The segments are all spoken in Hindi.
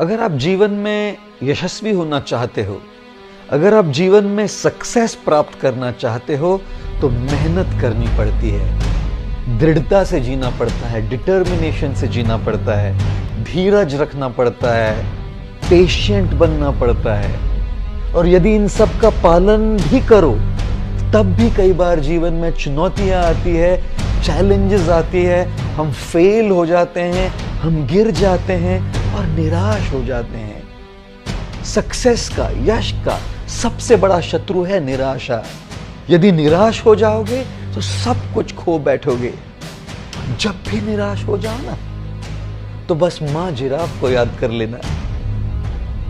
अगर आप जीवन में यशस्वी होना चाहते हो, अगर आप जीवन में सक्सेस प्राप्त करना चाहते हो, तो मेहनत करनी पड़ती है, दृढ़ता से जीना पड़ता है, डिटर्मिनेशन से जीना पड़ता है, धीरज रखना पड़ता है, पेशेंट बनना पड़ता है। और यदि इन सब का पालन भी करो, तब भी कई बार जीवन में चुनौतियां आती है, चैलेंजेस आती है, हम फेल हो जाते हैं, हम गिर जाते हैं और निराश हो जाते हैं। सक्सेस का, यश का सबसे बड़ा शत्रु है निराशा। यदि निराश हो जाओगे तो सब कुछ खो बैठोगे। जब भी निराश हो जाओ ना, तो बस मां जिराफ को याद कर लेना।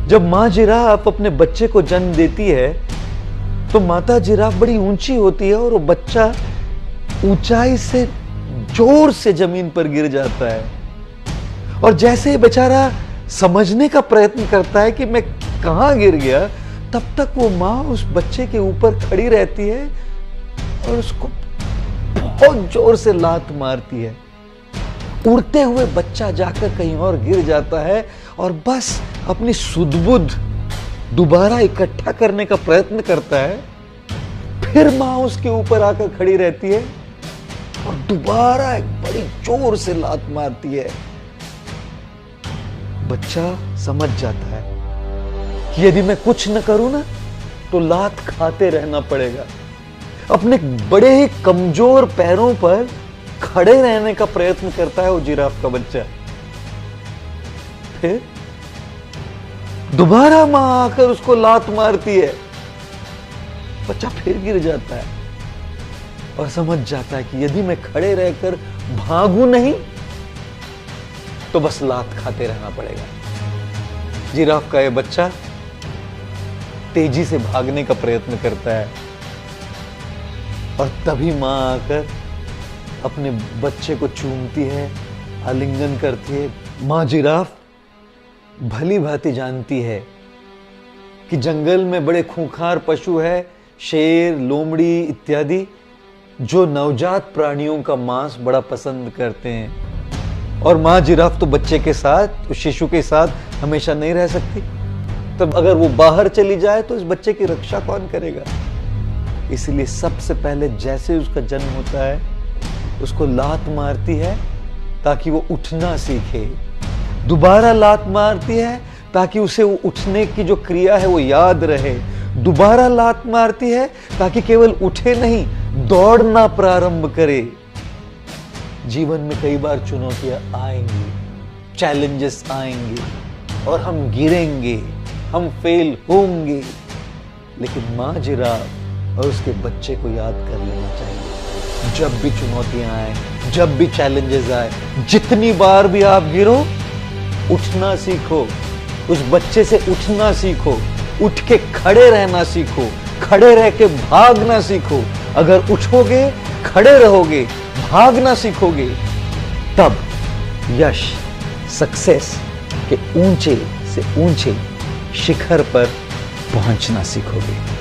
जब मां जिराफ अपने बच्चे को जन्म देती है, तो माता जिराफ बड़ी ऊंची होती है और वो बच्चा ऊंचाई से जोर से जमीन पर गिर जाता है। और जैसे ही बेचारा समझने का प्रयत्न करता है कि मैं कहां गिर गया, तब तक वो मां उस बच्चे के ऊपर खड़ी रहती है और उसको बहुत जोर से लात मारती है। उड़ते हुए बच्चा जाकर कहीं और गिर जाता है और बस अपनी सुध-बुध दोबारा इकट्ठा करने का प्रयत्न करता है। फिर मां उसके ऊपर आकर खड़ी रहती है और दोबारा एक बड़ी जोर से लात मारती है। बच्चा समझ जाता है कि यदि मैं कुछ न करूं ना, तो लात खाते रहना पड़ेगा। अपने बड़े ही कमजोर पैरों पर खड़े रहने का प्रयत्न करता है वो जिराफ का बच्चा। फिर दोबारा मां आकर उसको लात मारती है, बच्चा फिर गिर जाता है और समझ जाता है कि यदि मैं खड़े रहकर भागूं नहीं, तो बस लात खाते रहना पड़ेगा। जिराफ का ये बच्चा तेजी से भागने का प्रयत्न करता है और तभी मां आकर अपने बच्चे को चूमती है, आलिंगन करती है। मां जिराफ भली भांति जानती है कि जंगल में बड़े खूंखार पशु है, शेर, लोमड़ी इत्यादि, जो नवजात प्राणियों का मांस बड़ा पसंद करते हैं। और मां जिराफ तो बच्चे के साथ, उस शिशु के साथ हमेशा नहीं रह सकती। तब अगर वो बाहर चली जाए तो इस बच्चे की रक्षा कौन करेगा? इसलिए सबसे पहले जैसे उसका जन्म होता है, उसको लात मारती है ताकि वो उठना सीखे। दोबारा लात मारती है ताकि उसे वो उठने की जो क्रिया है वो याद रहे। दोबारा लात मारती है ताकि केवल उठे नहीं, दौड़ना प्रारंभ करे। जीवन में कई बार चुनौतियां आएंगी, चैलेंजेस आएंगे और हम गिरेंगे, हम फेल होंगे, लेकिन मां जिराफ और उसके बच्चे को याद कर लेना चाहिए। जब भी चुनौतियां आए, जब भी चैलेंजेस आए, जितनी बार भी आप गिरो, उठना सीखो। उस बच्चे से उठना सीखो, उठ के खड़े रहना सीखो, खड़े रह के भागना सीखो। अगर उठोगे, खड़े रहोगे, भागना सीखोगे, तब यश, सक्सेस के ऊंचे से ऊंचे शिखर पर पहुंचना सीखोगे।